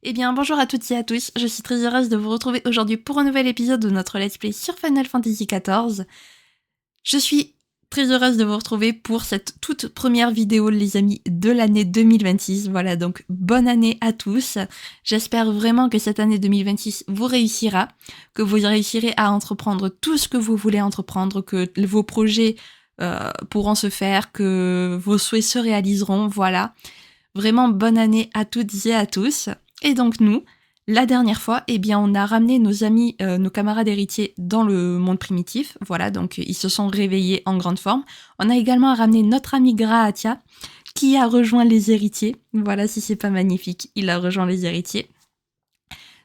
Eh bien, bonjour à toutes et à tous, je suis très heureuse de vous retrouver aujourd'hui pour un nouvel épisode de notre Let's Play sur Final Fantasy XIV. Je suis très heureuse de vous retrouver pour cette toute première vidéo, les amis, de l'année 2026. Voilà, donc bonne année à tous. J'espère vraiment que cette année 2026 vous réussira, que vous réussirez à entreprendre tout ce que vous voulez entreprendre, que vos projets pourront se faire, que vos souhaits se réaliseront, voilà. Vraiment bonne année à toutes et à tous. Et donc nous, la dernière fois, eh bien, on a ramené nos amis, nos camarades héritiers dans le monde primitif. Voilà, donc ils se sont réveillés en grande forme. On a également ramené notre ami Graatia, qui a rejoint les héritiers. Voilà, si c'est pas magnifique, il a rejoint les héritiers.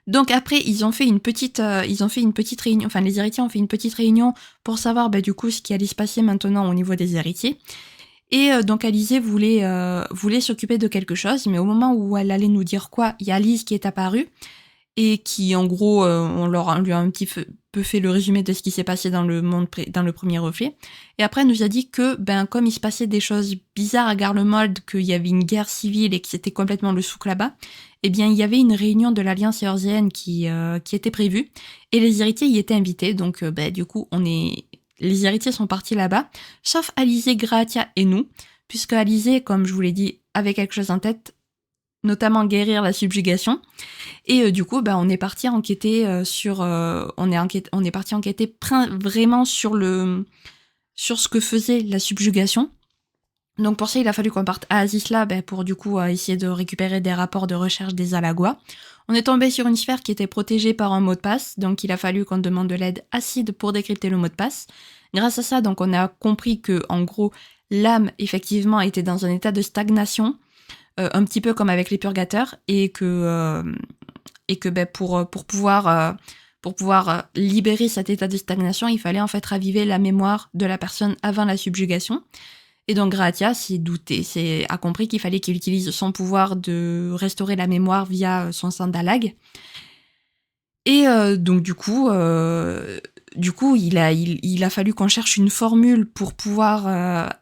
Donc après, ils ont fait une petite réunion. Enfin, les héritiers ont fait une petite réunion pour savoir, du coup, ce qui allait se passer maintenant au niveau des héritiers. Et donc Alizée voulait s'occuper de quelque chose, mais au moment où elle allait nous dire quoi, il y a Lise qui est apparue et qui, en gros, lui a un petit peu fait le résumé de ce qui s'est passé dans le premier reflet. Et après, elle nous a dit que, comme il se passait des choses bizarres à Garlemald, qu'il y avait une guerre civile et que c'était complètement le souk là-bas, eh bien, il y avait une réunion de l'Alliance éorzienne qui était prévue et les héritiers y étaient invités. Donc, du coup, les héritiers sont partis là-bas, sauf Alizée, Graatia et nous, puisque Alizée, comme je vous l'ai dit, avait quelque chose en tête, notamment guérir la subjugation. Et du coup, on est parti enquêter on est parti enquêter vraiment sur ce que faisait la subjugation. Donc pour ça, il a fallu qu'on parte à Azisla pour du coup essayer de récupérer des rapports de recherche des Alagua. On est tombé sur une sphère qui était protégée par un mot de passe, donc il a fallu qu'on demande de l'aide à Sid pour décrypter le mot de passe. Grâce à ça, donc on a compris que en gros, l'âme effectivement était dans un état de stagnation, un petit peu comme avec les purgateurs, et que pour pouvoir libérer cet état de stagnation, il fallait en fait raviver la mémoire de la personne avant la subjugation. Et donc Graatia a compris qu'il fallait qu'il utilise son pouvoir de restaurer la mémoire via son sandalag. Et donc du coup, il a fallu qu'on cherche une formule pour pouvoir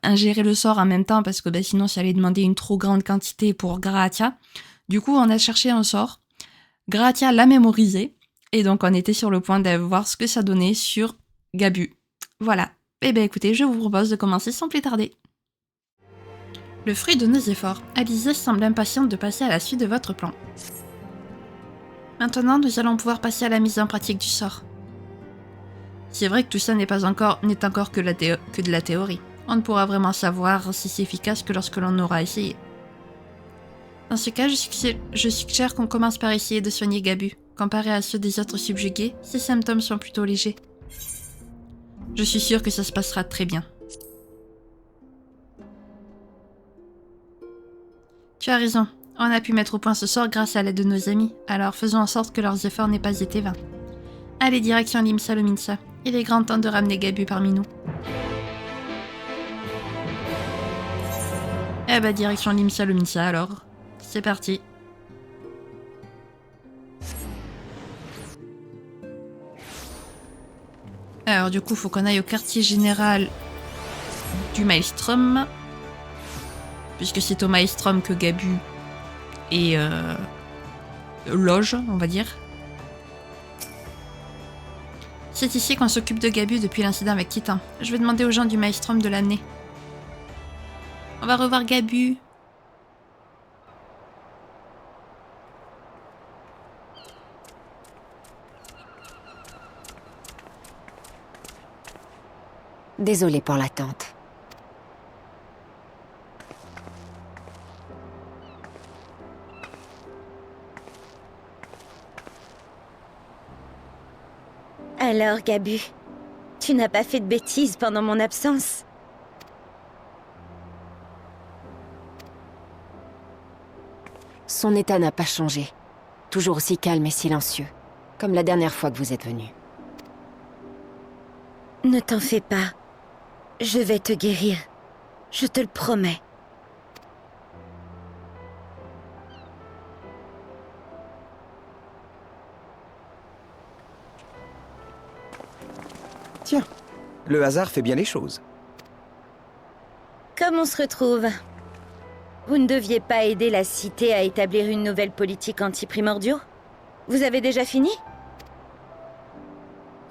ingérer le sort en même temps, parce que sinon ça allait demander une trop grande quantité pour Graatia. Du coup, on a cherché un sort. Graatia l'a mémorisé, et donc on était sur le point de voir ce que ça donnait sur Gabu. Voilà. Eh bien écoutez, je vous propose de commencer sans plus tarder. Le fruit de nos efforts, Alizée semble impatiente de passer à la suite de votre plan. Maintenant, nous allons pouvoir passer à la mise en pratique du sort. C'est vrai que tout ça n'est encore que de la théorie. On ne pourra vraiment savoir si c'est efficace que lorsque l'on aura essayé. Dans ce cas, je suggère qu'on commence par essayer de soigner Gabu. Comparé à ceux des autres subjugués, ses symptômes sont plutôt légers. Je suis sûre que ça se passera très bien. Tu as raison, on a pu mettre au point ce sort grâce à l'aide de nos amis, alors faisons en sorte que leurs efforts n'aient pas été vains. Allez, direction Limsa Lominsa, il est grand temps de ramener Gabu parmi nous. Direction Limsa Lominsa alors. C'est parti. Alors du coup, faut qu'on aille au quartier général du Maelstrom, puisque c'est au Maelstrom que Gabu est loge, on va dire. C'est ici qu'on s'occupe de Gabu depuis l'incident avec Titan. Je vais demander aux gens du Maelstrom de l'amener. On va revoir Gabu. Désolée pour l'attente. Alors, Gabu, tu n'as pas fait de bêtises pendant mon absence? Son état n'a pas changé. Toujours aussi calme et silencieux. Comme la dernière fois que vous êtes venu. Ne t'en fais pas. Je vais te guérir. Je te le promets. Tiens, le hasard fait bien les choses. Comme on se retrouve? Vous ne deviez pas aider la cité à établir une nouvelle politique anti-primordiaux? Vous avez déjà fini?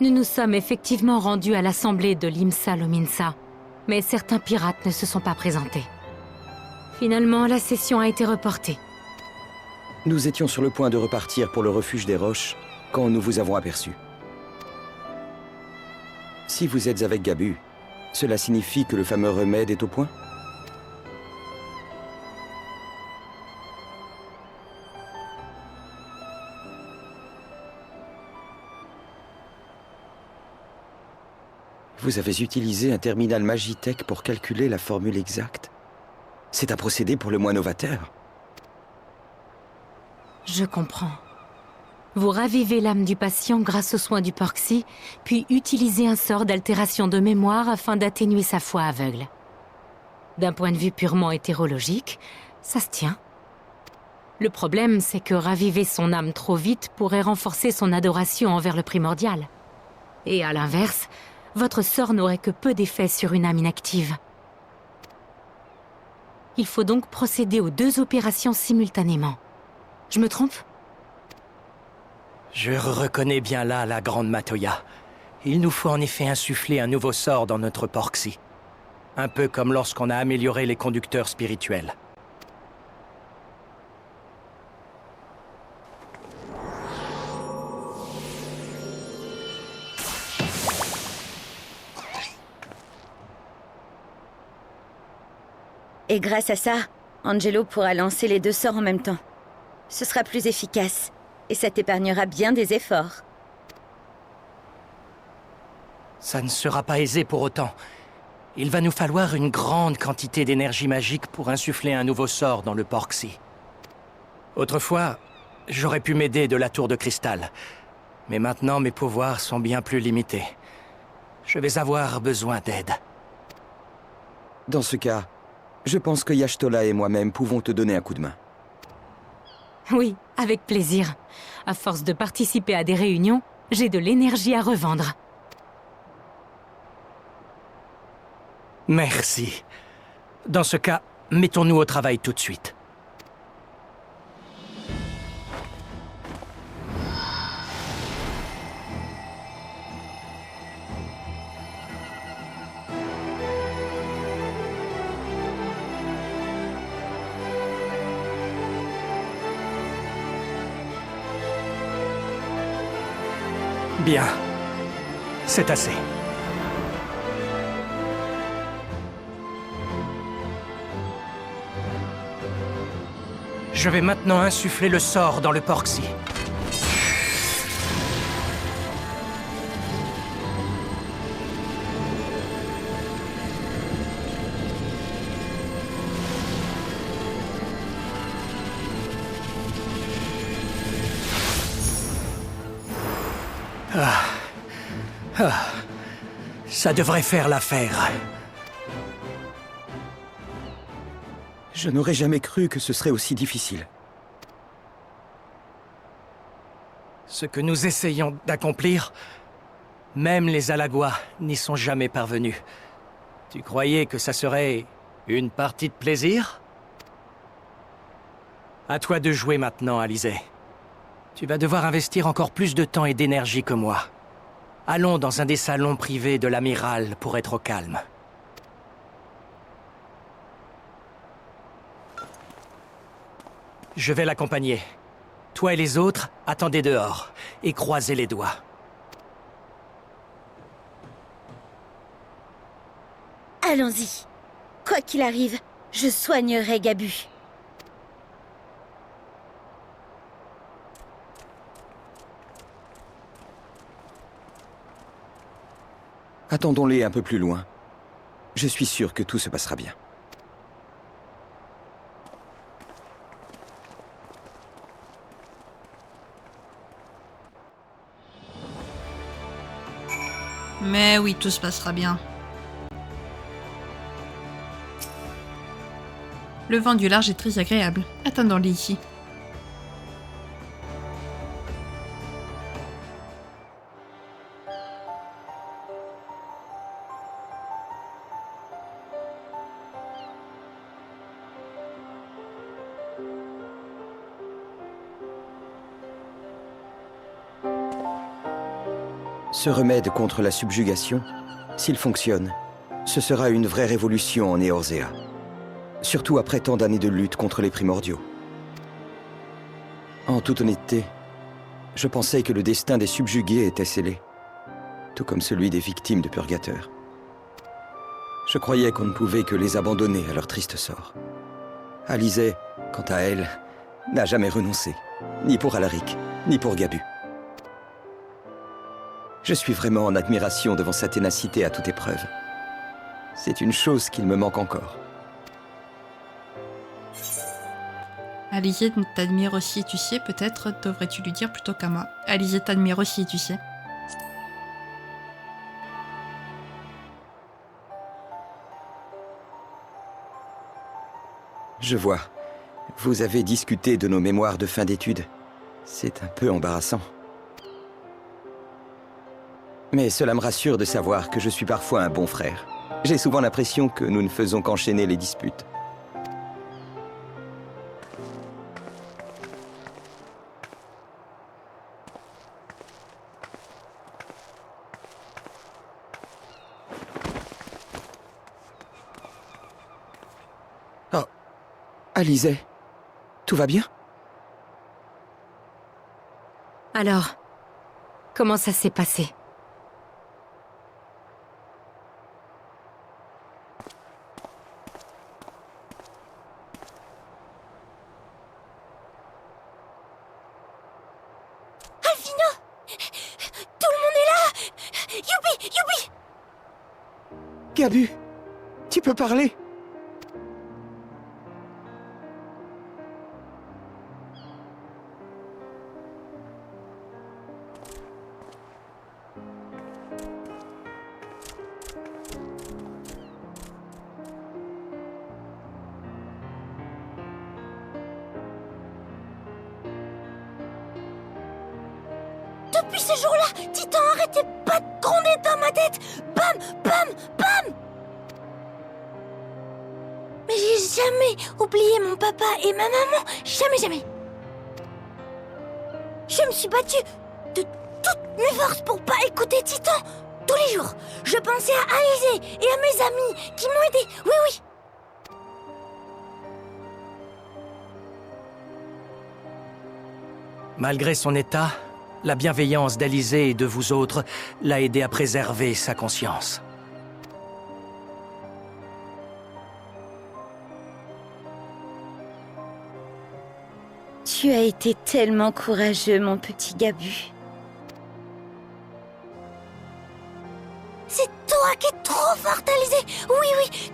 Nous nous sommes effectivement rendus à l'assemblée de l'Imsa Lominsa, mais certains pirates ne se sont pas présentés. Finalement, la session a été reportée. Nous étions sur le point de repartir pour le refuge des roches quand nous vous avons aperçus. Si vous êtes avec Gabu, cela signifie que le fameux remède est au point? Vous avez utilisé un terminal Magitech pour calculer la formule exacte. C'est un procédé pour le moins novateur. Je comprends. Vous ravivez l'âme du patient grâce aux soins du Porxy, puis utilisez un sort d'altération de mémoire afin d'atténuer sa foi aveugle. D'un point de vue purement hétérologique, ça se tient. Le problème, c'est que raviver son âme trop vite pourrait renforcer son adoration envers le primordial. Et à l'inverse, votre sort n'aurait que peu d'effet sur une âme inactive. Il faut donc procéder aux 2 opérations simultanément. Je me trompe? Je reconnais bien là la grande Matoya. Il nous faut en effet insuffler un nouveau sort dans notre Porxy. Un peu comme lorsqu'on a amélioré les conducteurs spirituels. Et grâce à ça, Angelo pourra lancer les 2 sorts en même temps. Ce sera plus efficace, et ça t'épargnera bien des efforts. Ça ne sera pas aisé pour autant. Il va nous falloir une grande quantité d'énergie magique pour insuffler un nouveau sort dans le Porxy. Autrefois, j'aurais pu m'aider de la tour de cristal. Mais maintenant, mes pouvoirs sont bien plus limités. Je vais avoir besoin d'aide. Dans ce cas, je pense que Yashtola et moi-même pouvons te donner un coup de main. Oui, avec plaisir. À force de participer à des réunions, j'ai de l'énergie à revendre. Merci. Dans ce cas, mettons-nous au travail tout de suite. Bien. C'est assez. Je vais maintenant insuffler le sort dans le Porxy. Ça devrait faire l'affaire. Je n'aurais jamais cru que ce serait aussi difficile. Ce que nous essayons d'accomplir, même les Alagois n'y sont jamais parvenus. Tu croyais que ça serait une partie de plaisir? À toi de jouer maintenant, Alizé. Tu vas devoir investir encore plus de temps et d'énergie que moi. Allons dans un des salons privés de l'amiral pour être au calme. Je vais l'accompagner. Toi et les autres, attendez dehors et croisez les doigts. Allons-y. Quoi qu'il arrive, je soignerai Gabu. Attendons-les un peu plus loin. Je suis sûr que tout se passera bien. Mais oui, tout se passera bien. Le vent du large est très agréable. Attendons-les ici. Ce remède contre la subjugation, s'il fonctionne, ce sera une vraie révolution en Eorzea. Surtout après tant d'années de lutte contre les primordiaux. En toute honnêteté, je pensais que le destin des subjugués était scellé. Tout comme celui des victimes de Purgateur. Je croyais qu'on ne pouvait que les abandonner à leur triste sort. Alizée, quant à elle, n'a jamais renoncé. Ni pour Alaric, ni pour Gabu. Je suis vraiment en admiration devant sa ténacité à toute épreuve. C'est une chose qu'il me manque encore. Alizée t'admire aussi, tu sais, peut-être devrais-tu lui dire plutôt qu'Ama. Alizée t'admire aussi, tu sais. Je vois. Vous avez discuté de nos mémoires de fin d'études. C'est un peu embarrassant. Mais cela me rassure de savoir que je suis parfois un bon frère. J'ai souvent l'impression que nous ne faisons qu'enchaîner les disputes. Oh, Alizée, tout va bien? Alors, comment ça s'est passé? Gabu, tu peux parler? Depuis ce jour-là, Titan arrêtait pas de gronder dans ma tête. Bam, bam, bam. Mais j'ai jamais oublié mon papa et ma maman. Jamais, jamais. Je me suis battue de toutes mes forces pour pas écouter Titan. Tous les jours, je pensais à Alizée et à mes amis qui m'ont aidé. Oui, oui. Malgré son état, la bienveillance d'Alizée et de vous autres l'a aidé à préserver sa conscience. Tu as été tellement courageux, mon petit Gabu. C'est toi qui es trop forte, Alizée. Oui, oui.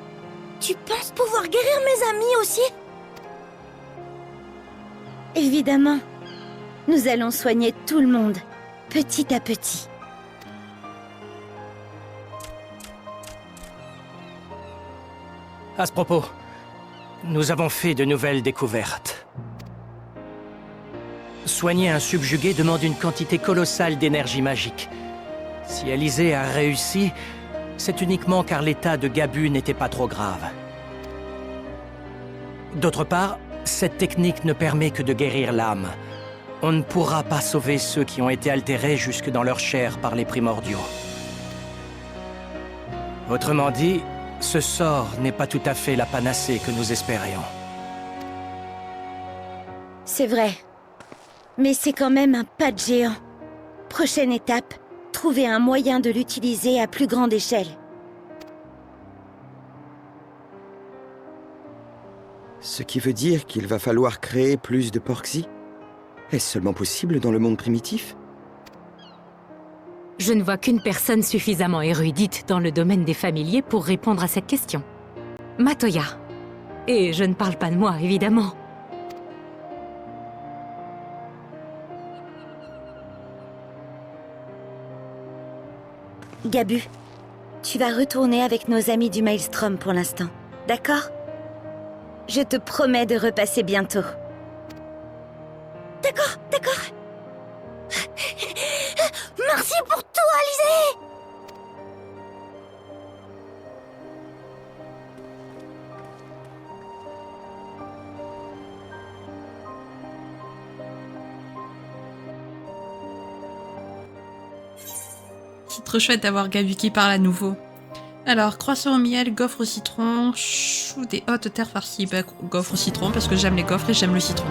Tu penses pouvoir guérir mes amis aussi? Évidemment. Nous allons soigner tout le monde, petit à petit. À ce propos, nous avons fait de nouvelles découvertes. Soigner un subjugué demande une quantité colossale d'énergie magique. Si Alizée a réussi, c'est uniquement car l'état de Gabu n'était pas trop grave. D'autre part, cette technique ne permet que de guérir l'âme. On ne pourra pas sauver ceux qui ont été altérés jusque dans leur chair par les primordiaux. Autrement dit, ce sort n'est pas tout à fait la panacée que nous espérions. C'est vrai. Mais c'est quand même un pas de géant. Prochaine étape, trouver un moyen de l'utiliser à plus grande échelle. Ce qui veut dire qu'il va falloir créer plus de Porxi? Est-ce seulement possible dans le monde primitif? Je ne vois qu'une personne suffisamment érudite dans le domaine des familiers pour répondre à cette question. Matoya. Et je ne parle pas de moi, évidemment. Gabu, tu vas retourner avec nos amis du Maelstrom pour l'instant, d'accord? Je te promets de repasser bientôt. D'accord, d'accord. Merci pour tout, Alizée! C'est trop chouette d'avoir Gabu qui parle à nouveau. Alors, croissant au miel, gaufre au citron, chou des hautes terres farcies. Bah, gaufre au citron parce que j'aime les gaufres et j'aime le citron.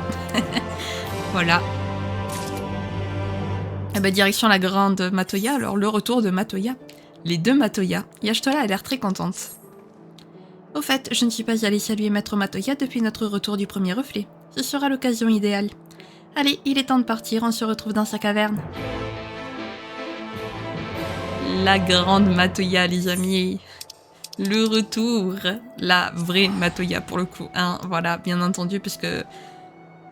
Voilà. Et bah, direction la grande Matoya. Alors, le retour de Matoya. Les deux Matoya. Y'Ashtola a l'air très contente. Au fait, je ne suis pas allée saluer Maître Matoya depuis notre retour du premier reflet. Ce sera l'occasion idéale. Allez, il est temps de partir, on se retrouve dans sa caverne. La grande Matoya, les amis. Le retour. La vraie Matoya, pour le coup. Hein, voilà, bien entendu, parce que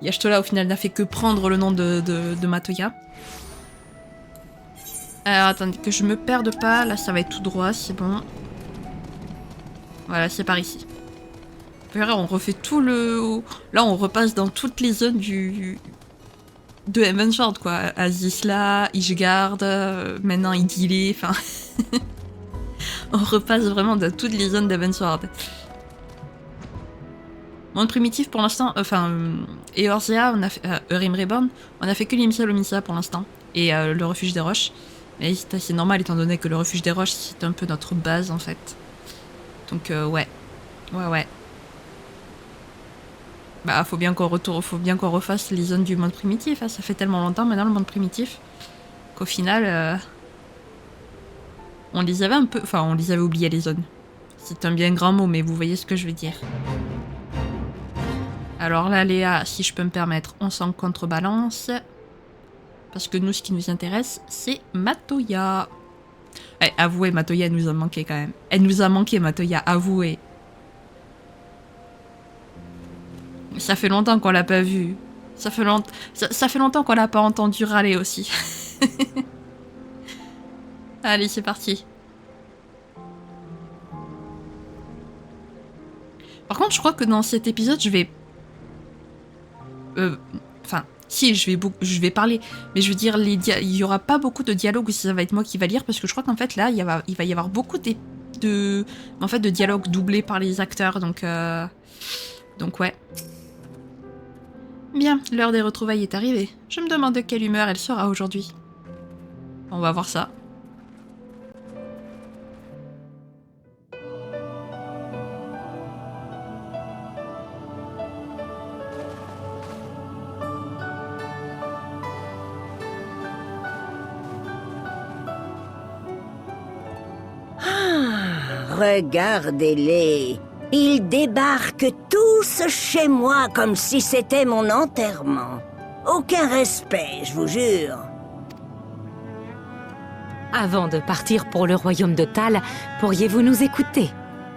Y'Ashtola, au final, n'a fait que prendre le nom de Matoya. Alors, attendez, que je me perde pas. Là, ça va être tout droit, c'est bon. Voilà, c'est par ici. On refait tout le... Là, on repasse dans toutes les zones de Heavensward, quoi. Azisla, Ishgard, maintenant Idylé, enfin... On repasse vraiment dans toutes les zones d'Heavensward. Monde primitif, pour l'instant... Eorzea, on a fait... Eurim Reborn, on a fait que l'Imsa Lomissa pour l'instant. Et le refuge des roches. Mais c'est normal, étant donné que le refuge des roches, c'est un peu notre base, en fait. Donc, ouais. Ouais. Bah, faut bien qu'on refasse les zones du monde primitif. Hein. Ça fait tellement longtemps maintenant, le monde primitif, qu'au final, on les avait un peu... Enfin, on les avait oubliés, les zones. C'est un bien grand mot, mais vous voyez ce que je veux dire. Alors là, Léa, si je peux me permettre, on s'en contrebalance. Parce que nous, ce qui nous intéresse, c'est Matoya. Eh, avouez, Matoya, elle nous a manqué quand même. Elle nous a manqué, Matoya, avouez. Ça fait longtemps qu'on l'a pas vue. Ça fait longtemps qu'on l'a pas entendu râler aussi. Allez, c'est parti. Par contre, je crois que dans cet épisode, je vais... Enfin, si, je vais parler. Mais je veux dire, il y aura pas beaucoup de dialogues où ça va être moi qui va lire, parce que je crois qu'en fait, là, il va y avoir beaucoup de dialogues doublés par les acteurs, donc ouais. Bien, l'heure des retrouvailles est arrivée. Je me demande de quelle humeur elle sera aujourd'hui. On va voir ça. Regardez-les. Ils débarquent tous chez moi comme si c'était mon enterrement. Aucun respect, je vous jure. Avant de partir pour le royaume de Tal, pourriez-vous nous écouter?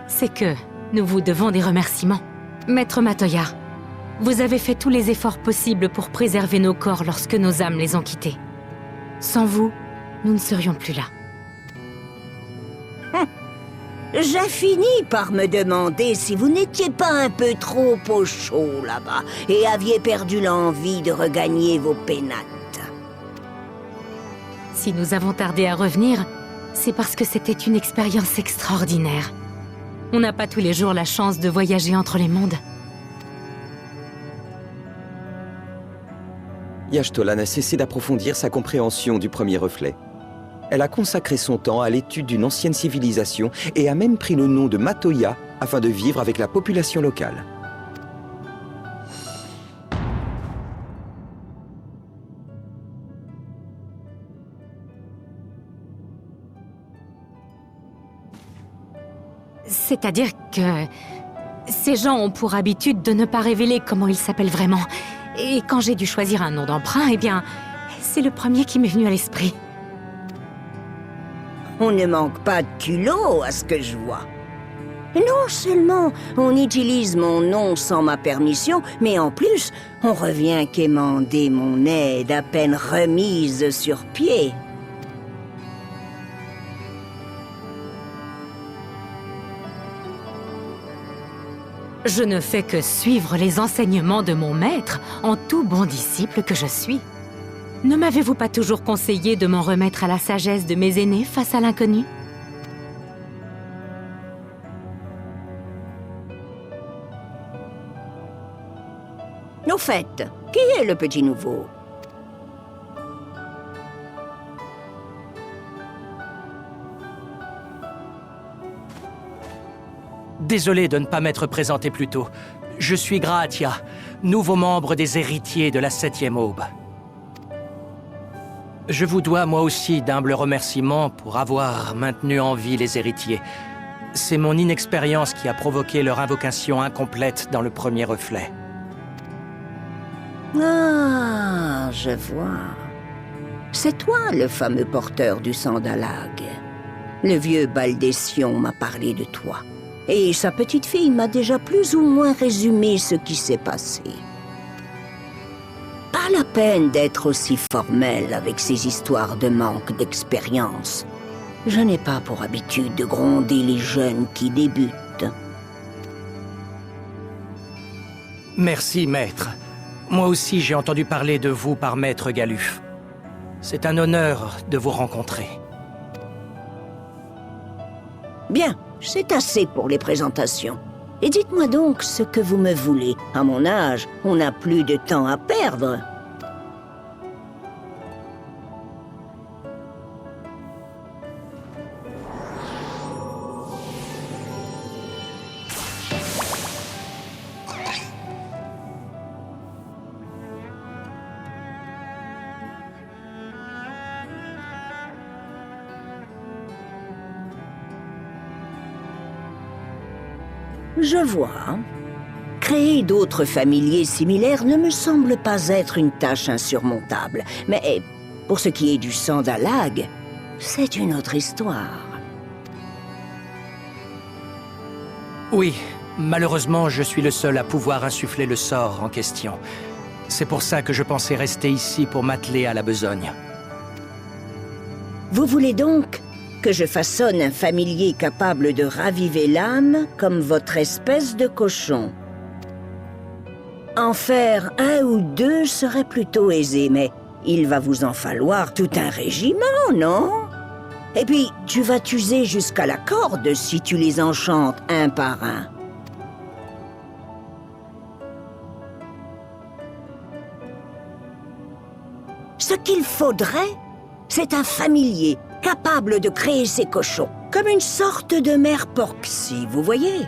C'est que nous vous devons des remerciements. Maître Matoya, vous avez fait tous les efforts possibles pour préserver nos corps lorsque nos âmes les ont quittés. Sans vous, nous ne serions plus là. J'ai fini par me demander si vous n'étiez pas un peu trop au chaud là-bas et aviez perdu l'envie de regagner vos pénates. Si nous avons tardé à revenir, c'est parce que c'était une expérience extraordinaire. On n'a pas tous les jours la chance de voyager entre les mondes. Y'Ashtola n'a cessé d'approfondir sa compréhension du premier reflet. Elle a consacré son temps à l'étude d'une ancienne civilisation et a même pris le nom de Matoya afin de vivre avec la population locale. C'est-à-dire que... ces gens ont pour habitude de ne pas révéler comment ils s'appellent vraiment. Et quand j'ai dû choisir un nom d'emprunt, eh bien, c'est le premier qui m'est venu à l'esprit. On ne manque pas de culot à ce que je vois. Non seulement on utilise mon nom sans ma permission, mais en plus, on revient quémander mon aide à peine remise sur pied. Je ne fais que suivre les enseignements de mon maître, en tout bon disciple que je suis. Ne m'avez-vous pas toujours conseillé de m'en remettre à la sagesse de mes aînés face à l'inconnu? Au fait, qui est le petit nouveau? Désolé de ne pas m'être présenté plus tôt. Je suis Graatia, nouveau membre des héritiers de la 7e aube. Je vous dois moi aussi d'humbles remerciements pour avoir maintenu en vie les héritiers. C'est mon inexpérience qui a provoqué leur invocation incomplète dans le premier reflet. Ah, je vois. C'est toi le fameux porteur du Sandalag. Le vieux Baldession m'a parlé de toi. Et sa petite fille m'a déjà plus ou moins résumé ce qui s'est passé. Pas la peine d'être aussi formel avec ces histoires de manque d'expérience. Je n'ai pas pour habitude de gronder les jeunes qui débutent. Merci, maître. Moi aussi, j'ai entendu parler de vous par maître Galuf. C'est un honneur de vous rencontrer. Bien, c'est assez pour les présentations. Et dites-moi donc ce que vous me voulez. À mon âge, on n'a plus de temps à perdre. Je vois. Créer d'autres familiers similaires ne me semble pas être une tâche insurmontable. Mais pour ce qui est du Sandalag, c'est une autre histoire. Oui, malheureusement, je suis le seul à pouvoir insuffler le sort en question. C'est pour ça que je pensais rester ici pour m'atteler à la besogne. Vous voulez donc que je façonne un familier capable de raviver l'âme comme votre espèce de cochon? En faire un ou deux serait plutôt aisé, mais il va vous en falloir tout un régiment, non? Et puis, tu vas t'user jusqu'à la corde si tu les enchantes un par un. Ce qu'il faudrait, c'est un familier capable de créer ses cochons, comme une sorte de mère Porxy, vous voyez?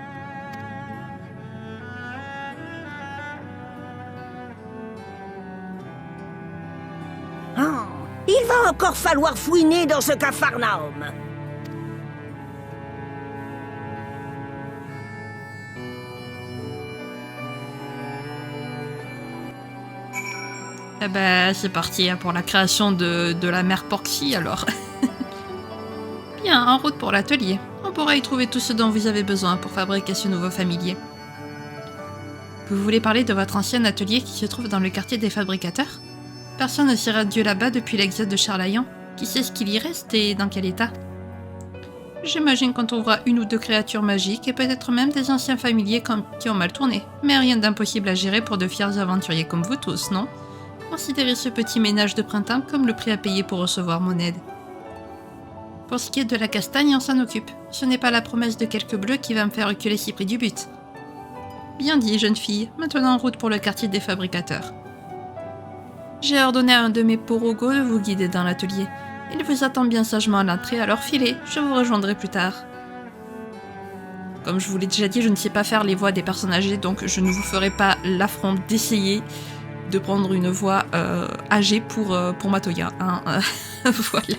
Ah, il va encore falloir fouiner dans ce capharnaüm. Eh ben, c'est parti hein, pour la création de la mère Porxy alors. Bien, en route pour l'atelier. On pourra y trouver tout ce dont vous avez besoin pour fabriquer ce nouveau familier. Vous voulez parler de votre ancien atelier qui se trouve dans le quartier des fabricateurs? Personne ne s'est rendu là-bas depuis l'exode de Charlayan. Qui sait ce qu'il y reste et dans quel état? J'imagine qu'on trouvera une ou deux créatures magiques et peut-être même des anciens familiers qui ont mal tourné. Mais rien d'impossible à gérer pour de fiers aventuriers comme vous tous, non? Considérez ce petit ménage de printemps comme le prix à payer pour recevoir mon aide. Pour ce qui est de la castagne, on s'en occupe. Ce n'est pas la promesse de quelques bleus qui va me faire reculer si près du but. Bien dit, jeune fille. Maintenant en route pour le quartier des fabricateurs. J'ai ordonné à un de mes porogos de vous guider dans l'atelier. Il vous attend bien sagement à l'entrée, alors filez, je vous rejoindrai plus tard. Comme je vous l'ai déjà dit, je ne sais pas faire les voix des personnes âgées, donc je ne vous ferai pas l'affront d'essayer de prendre une voix âgée pour Matoya. Hein, voilà.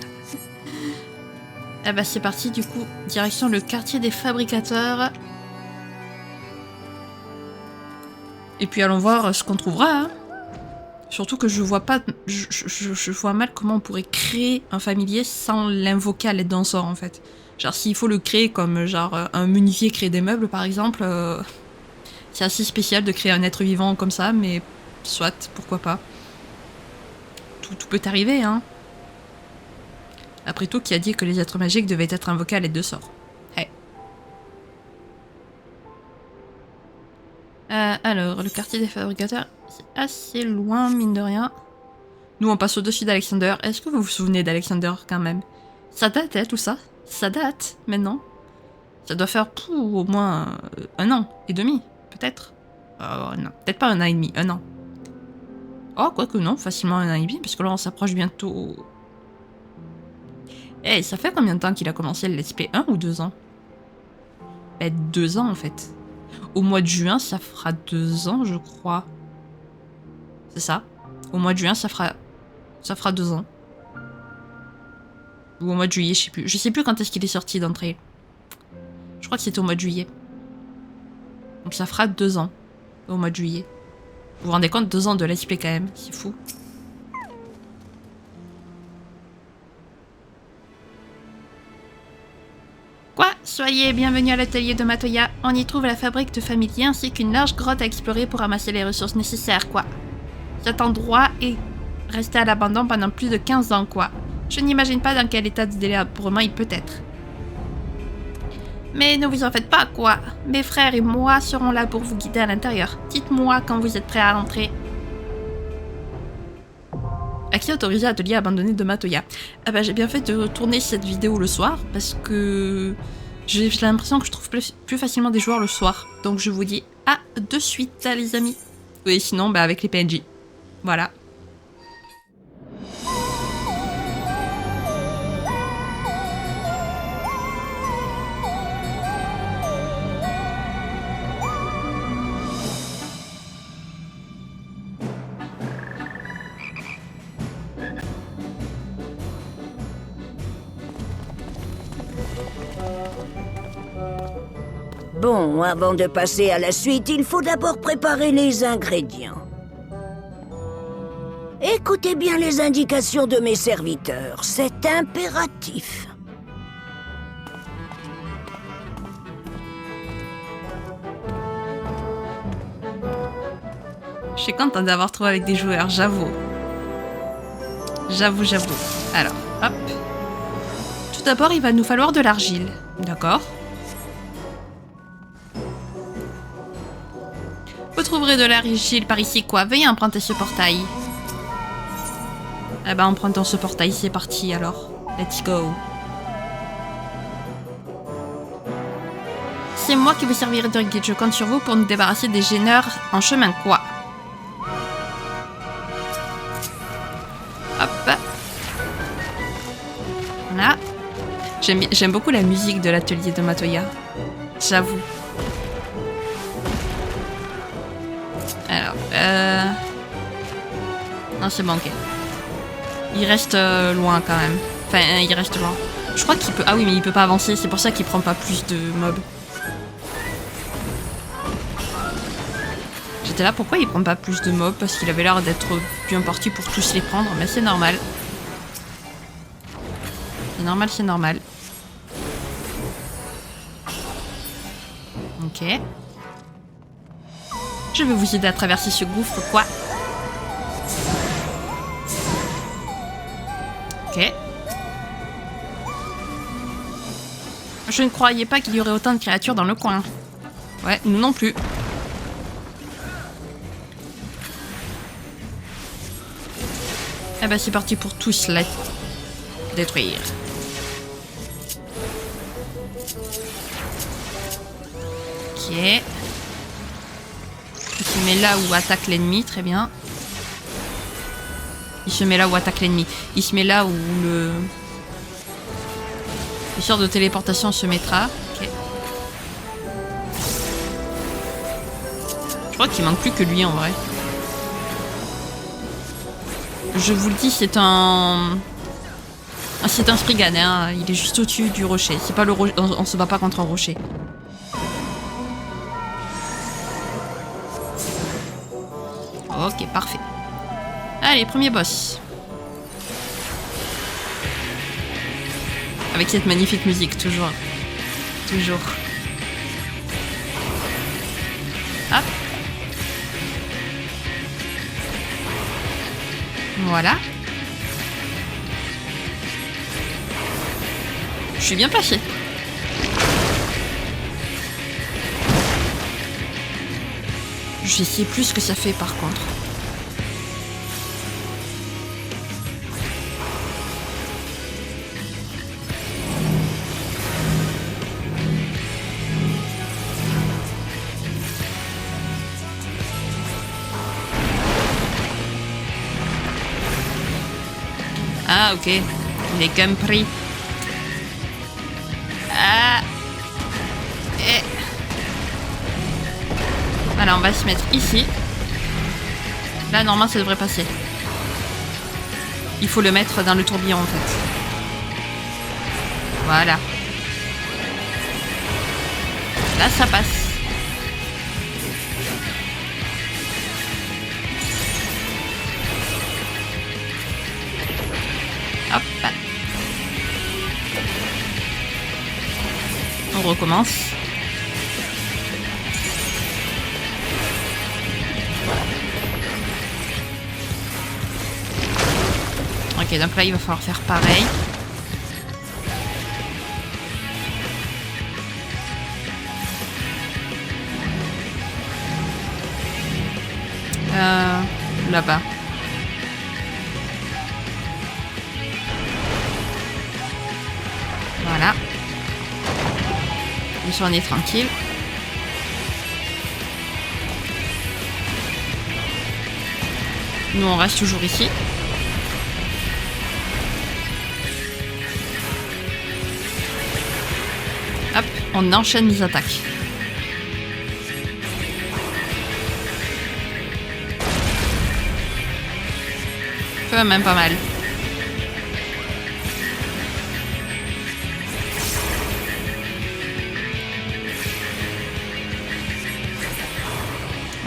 Ah bah c'est parti du coup, direction le quartier des fabricateurs. Et puis allons voir ce qu'on trouvera. Hein. Surtout que je vois pas, je vois mal comment on pourrait créer un familier sans l'invoquer à l'aide d'un sort en fait. Genre s'il faut le créer comme genre un menuisier crée des meubles par exemple, c'est assez spécial de créer un être vivant comme ça, mais soit, pourquoi pas. Tout peut arriver hein. Après tout, qui a dit que les êtres magiques devaient être invoqués à l'aide de sorts? Hey. Alors, le quartier des fabricateurs, c'est assez loin, mine de rien. Nous, on passe au-dessus d'Alexander. Est-ce que vous vous souvenez d'Alexander, quand même? Ça date, hein, tout ça? Ça date, maintenant. Ça doit faire au moins un an et demi, peut-être. Non, peut-être pas un an et demi, un an. Oh, quoique non, facilement un an et demi, parce que là, on s'approche bientôt... Eh, ça fait combien de temps qu'il a commencé le let's play? 1 ou 2 ans? Bah, 2 ans en fait. Au mois de juin, ça fera 2 ans, je crois. C'est ça. Au mois de juin, ça fera 2 ans. Ou au mois de juillet, je sais plus. Je sais plus quand est-ce qu'il est sorti d'entrée. Je crois que c'était au mois de juillet. Donc ça fera 2 ans. Au mois de juillet. Vous vous rendez compte, 2 ans de let's play quand même. C'est fou. Quoi? Soyez bienvenus à l'atelier de Matoya. On y trouve la fabrique de familiers ainsi qu'une large grotte à explorer pour ramasser les ressources nécessaires, quoi. Cet endroit est resté à l'abandon pendant plus de 15 ans, quoi. Je n'imagine pas dans quel état de délabrement il peut être. Mais ne vous en faites pas, quoi. Mes frères et moi serons là pour vous guider à l'intérieur. Dites-moi quand vous êtes prêts à rentrer. Accès autorisé à l'atelier abandonné de Matoya. Ah bah j'ai bien fait de tourner cette vidéo le soir parce que j'ai l'impression que je trouve plus facilement des joueurs le soir. Donc je vous dis à de suite les amis. Oui sinon bah avec les PNJ. Voilà. Bon, avant de passer à la suite, il faut d'abord préparer les ingrédients. Écoutez bien les indications de mes serviteurs, c'est impératif. Je suis contente d'avoir trouvé avec des joueurs, j'avoue. J'avoue. Alors, hop. Tout d'abord, il va nous falloir de l'argile. D'accord. Vous trouverez de l'argile par ici, quoi. Veuillez emprunter ce portail. Eh ben, empruntons ce portail, c'est parti, alors. Let's go. C'est moi qui vous servirai de guide. Je compte sur vous pour nous débarrasser des gêneurs en chemin, quoi. Hop. Voilà. J'aime beaucoup la musique de l'atelier de Matoya. J'avoue. Alors, non, c'est bon, ok. Il reste loin quand même. Enfin, il reste loin. Je crois qu'il peut... Ah oui, mais il peut pas avancer. C'est pour ça qu'il prend pas plus de mobs. J'étais là, pourquoi il prend pas plus de mobs? Parce qu'il avait l'air d'être bien parti pour tous les prendre. Mais c'est normal. C'est normal. Ok. Je vais vous aider à traverser ce gouffre, quoi. Ok. Je ne croyais pas qu'il y aurait autant de créatures dans le coin. Ouais, nous non plus. Eh ben c'est parti pour tous les détruire. Ok. Il se met là où attaque l'ennemi, très bien. Il se met là où attaque l'ennemi. Il se met là où le sort de téléportation se mettra. Ok. Je crois qu'il manque plus que lui en vrai. Je vous le dis, c'est un Spriggan, hein. Il est juste au-dessus du rocher. C'est pas le rocher. On se bat pas contre un rocher. Ok, parfait. Allez, premier boss. Avec cette magnifique musique, toujours. Toujours. Hop. Voilà. Je suis bien placé. Je sais plus ce que ça fait par contre. Ah ok, j'ai compris. Ah. Voilà, on va se mettre ici. Là, normalement, ça devrait passer. Il faut le mettre dans le tourbillon, en fait. Voilà. Là, ça passe. Hop. On recommence. Ok, donc là, il va falloir faire pareil. Là-bas. Voilà. Ici, on est tranquille. Nous, on reste toujours ici. Hop, on enchaîne les attaques. Quand même pas mal.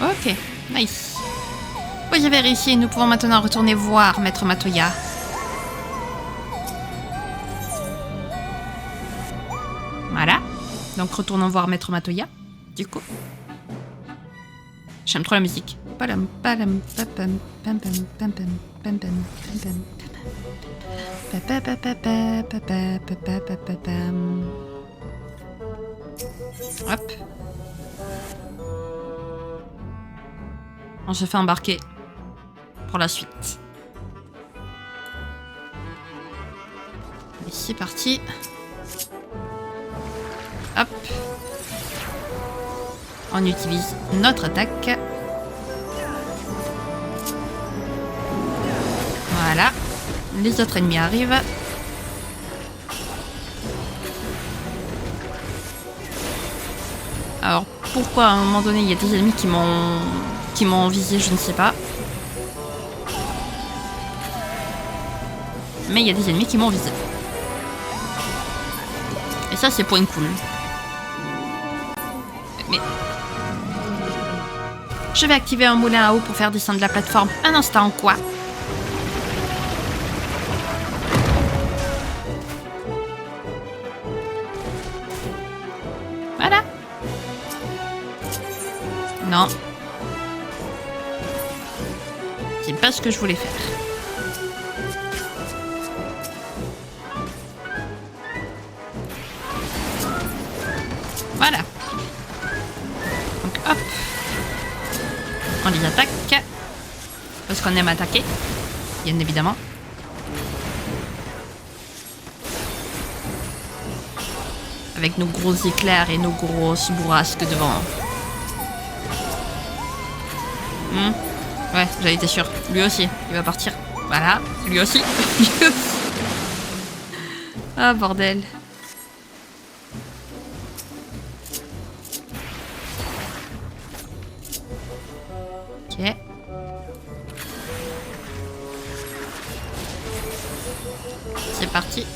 Ok, nice. Vous avez réussi, nous pouvons maintenant retourner voir Maître Matoya. Voilà. Donc retournons voir Maître Matoya, du coup. J'aime trop la musique. Palam, palam, papam, pam, pam, pam, pam, pam, pam, pam, pam. Hop. On se fait embarquer pour la suite. Et c'est parti. Hop. On utilise notre attaque. Voilà. Les autres ennemis arrivent. Alors, pourquoi à un moment donné, il y a des ennemis qui m'ont visé, je ne sais pas. Mais il y a des ennemis qui m'ont visé. Et ça, c'est point cool. Mais... je vais activer un moulin à eau pour faire descendre la plateforme. Un instant, quoi? Voilà. Non. C'est pas ce que je voulais faire. Voilà. Donc hop. On les attaque. Parce qu'on aime attaquer. Bien évidemment. Avec nos gros éclairs et nos grosses bourrasques devant. Ouais, j'avais été sûr. Lui aussi, il va partir. Voilà, lui aussi. Ah, bordel. Ok. C'est parti.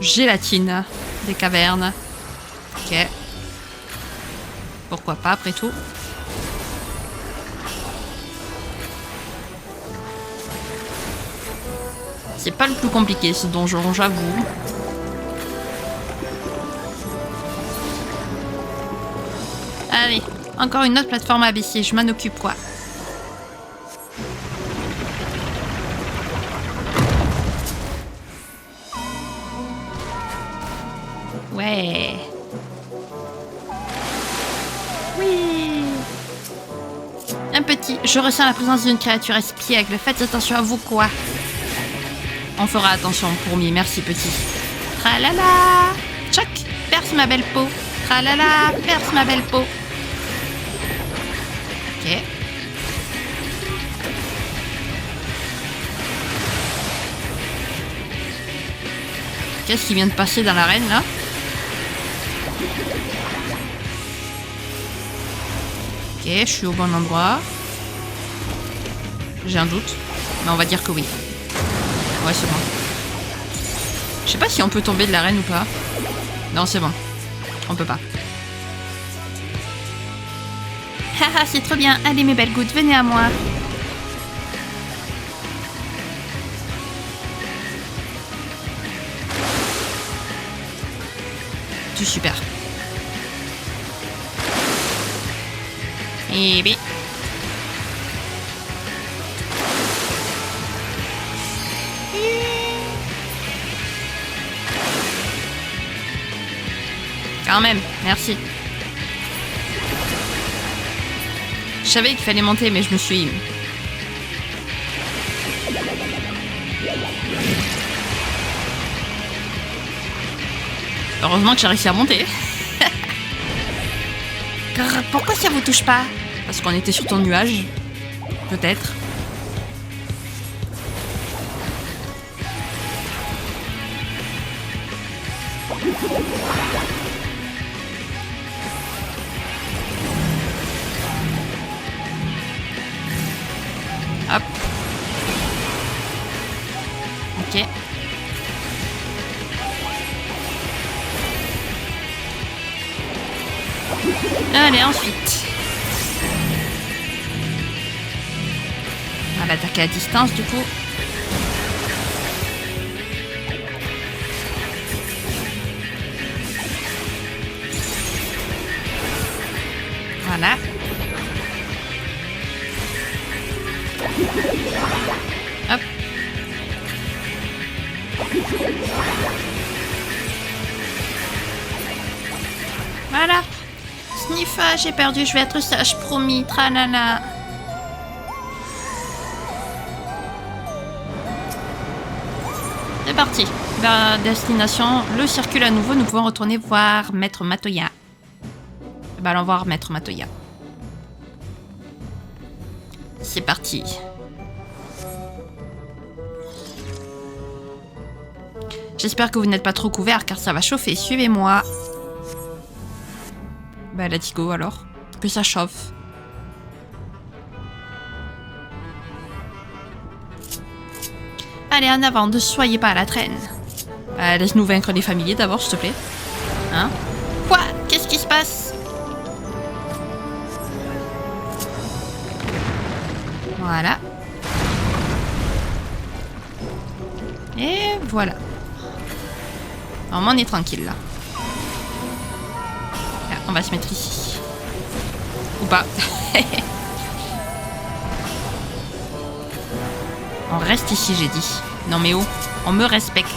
Gélatine des cavernes. Ok. Pourquoi pas, après tout. C'est pas le plus compliqué ce donjon, j'avoue. Allez, encore une autre plateforme à baisser, je m'en occupe quoi. Ouais. Oui. Un petit, je ressens la présence d'une créature espiègle, faites attention à vous quoi. On fera attention, Pourmi, merci petit. Tralala. Tchac, perce ma belle peau. Tralala, perce ma belle peau. Ok. Qu'est-ce qui vient de passer dans l'arène là? Ok, je suis au bon endroit. J'ai un doute, mais on va dire que oui. Ouais, c'est bon. Je sais pas si on peut tomber de l'arène ou pas. Non, c'est bon. On peut pas. Haha, c'est trop bien. Allez, mes belles gouttes, venez à moi. C'est super. Et bien. Quand même, merci. Je savais qu'il fallait monter, mais je me suis... Heureusement que j'ai réussi à monter. Pourquoi ça vous touche pas? Parce qu'on était sur ton nuage. Peut-être. Hop. Ok. Allez, ensuite. On va l'attaquer à distance, du coup. Voilà. Hop. Voilà. Sniffa, j'ai perdu, je vais être sage, promis, tralala. C'est parti. Vers destination, le circule à nouveau, nous pouvons retourner voir Maître Matoya. Bah, allons voir Maître Matoya. C'est parti. J'espère que vous n'êtes pas trop couverts car ça va chauffer. Suivez-moi. Bah, let's go alors. Que ça chauffe. Allez, en avant, ne soyez pas à la traîne. Laisse-nous vaincre les familiers d'abord, s'il te plaît. Hein? Quoi? Qu'est-ce qui se passe? Voilà. Et voilà. Normalement, on est tranquille, là. Là, on va se mettre ici. Ou pas. On reste ici, j'ai dit. Non mais oh, on me respecte.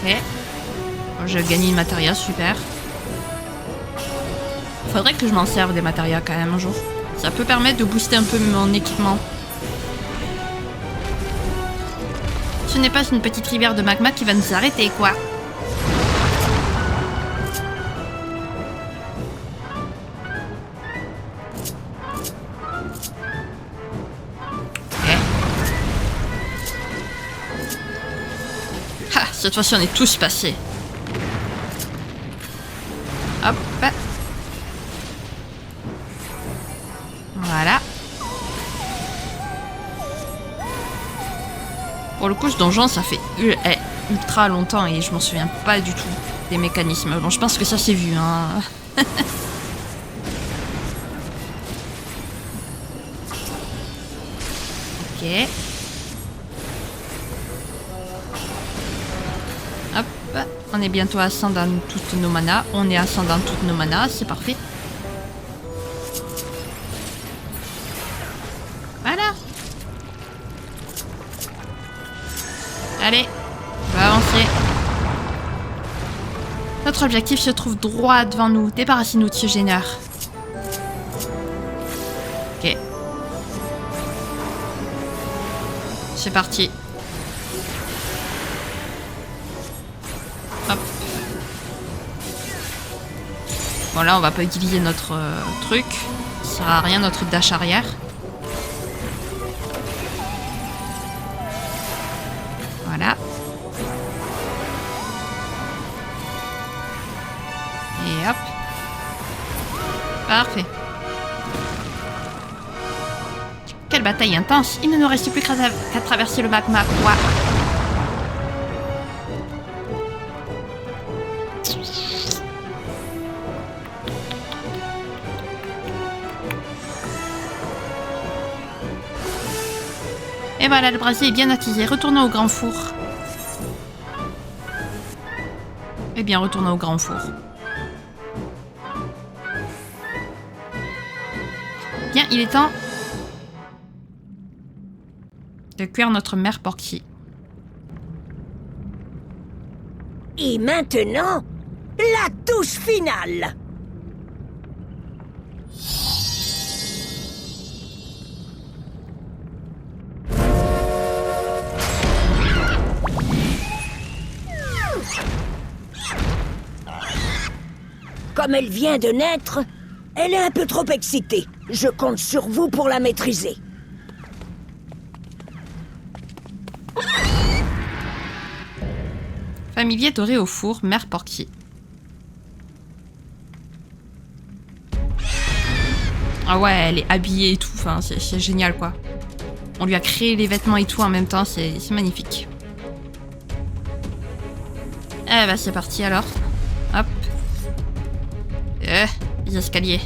Ok. Je gagne une matéria, super. Faudrait que je m'en serve des matérias quand même un jour. Ça peut permettre de booster un peu mon équipement. Ce n'est pas une petite rivière de magma qui va nous arrêter, quoi. Cette fois-ci, on est tous passés. Hop. Voilà. Pour le coup, ce donjon, ça fait ultra longtemps et je m'en souviens pas du tout des mécanismes. Bon, je pense que ça s'est vu, hein. Ok. Hop, on est bientôt à 100 dans toutes nos manas. On est à 100 dans toutes nos manas, c'est parfait. Voilà. Allez, on va avancer. Notre objectif se trouve droit devant nous. Débarrassez-nous de ce gêneur. Ok. C'est parti. Hop. Bon là on va pas utiliser notre truc. Ça sert à rien notre dash arrière. Voilà. Parfait. Quelle bataille intense. Il ne nous reste plus qu'à traverser le magma. Ouah. Et voilà, le brasier est bien attisé. Retournons au grand four. Eh bien, retournons au grand four. Bien, il est temps de cuire notre mère Porky. Et maintenant, la touche finale. Comme elle vient de naître, elle est un peu trop excitée. Je compte sur vous pour la maîtriser. Familier doré au four, mère Porky. Ah ouais, elle est habillée et tout, enfin, c'est génial quoi. On lui a créé les vêtements et tout en même temps, c'est magnifique. Eh bah c'est parti alors. Hop. Les escaliers.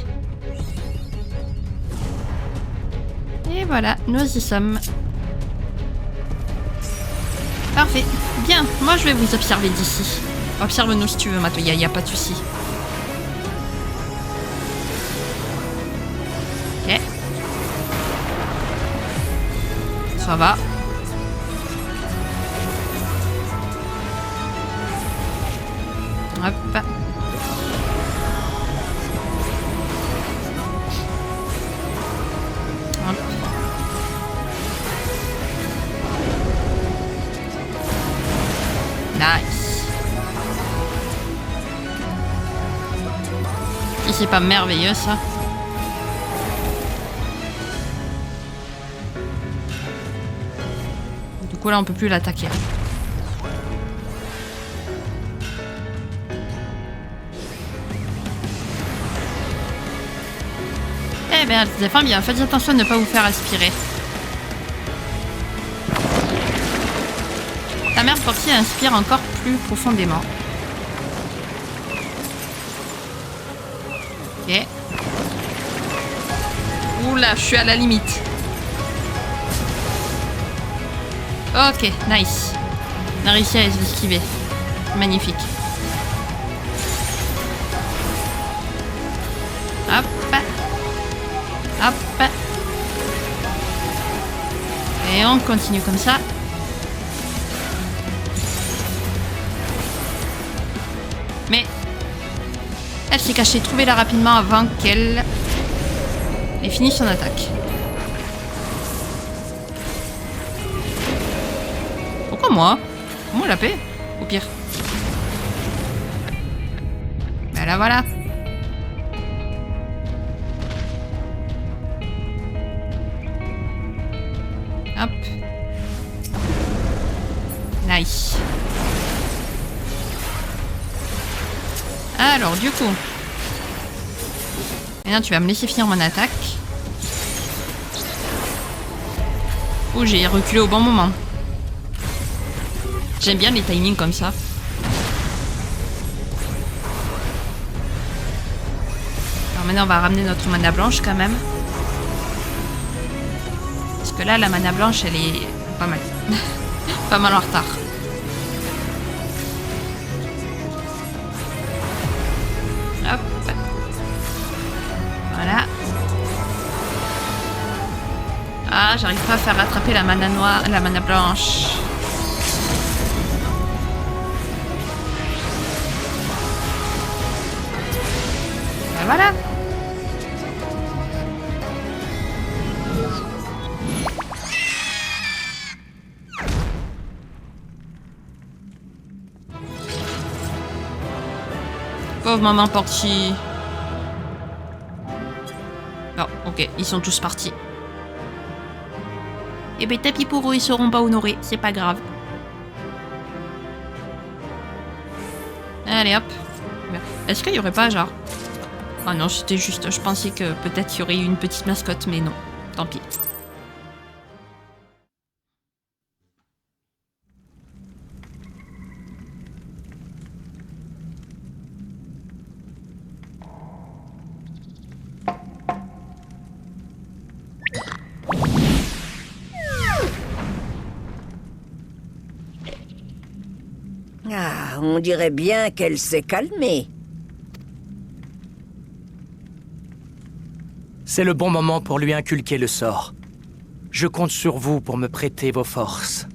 Et voilà, nous y sommes. Parfait. Bien, moi je vais vous observer d'ici. Observe-nous si tu veux, Matoya, y a pas de souci. Ok. Ça va. Hop. Hop. Nice. Si c'est pas merveilleux ça. Du coup là on peut plus l'attaquer. Eh bien, elle se défend bien. Faites attention à ne pas vous faire aspirer. La mère Porky inspire encore plus profondément. Ok. Oula, je suis à la limite. Ok, nice. On a réussi à esquiver. Magnifique. Hop. Hop. Et on continue comme ça. Mais elle s'est cachée. Trouvez-la rapidement avant qu'elle ait fini son attaque. Pourquoi moi? Moi la paix? Au pire. Ben là voilà. Hop. Nice. Alors, du coup... Maintenant, tu vas me laisser finir mon attaque. Oh, j'ai reculé au bon moment. J'aime bien les timings comme ça. Alors maintenant, on va ramener notre mana blanche quand même. Parce que là, la mana blanche, elle est pas mal. Pas mal en retard. Hop. Voilà. Ah, j'arrive pas à faire rattraper la mana noire, la mana blanche. Ben voilà. Pauvre maman Porky. Oh, ok, ils sont tous partis. Eh ben, tapis pour eux, ils seront pas honorés, c'est pas grave. Allez hop. Est-ce qu'il y aurait pas genre Ah non, c'était juste, je pensais que peut-être il y aurait eu une petite mascotte, mais non, tant pis. Ah, on dirait bien qu'elle s'est calmée. C'est le bon moment pour lui inculquer le sort. Je compte sur vous pour me prêter vos forces.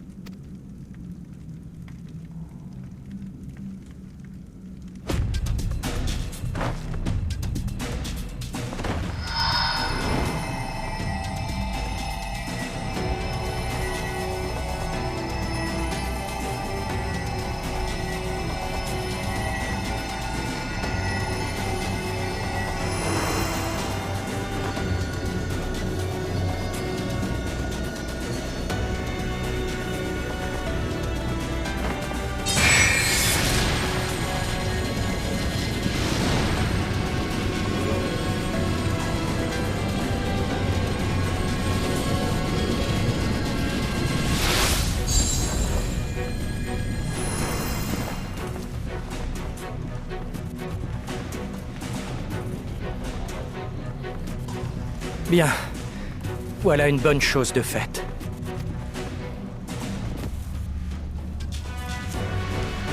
Bien. Voilà une bonne chose de faite.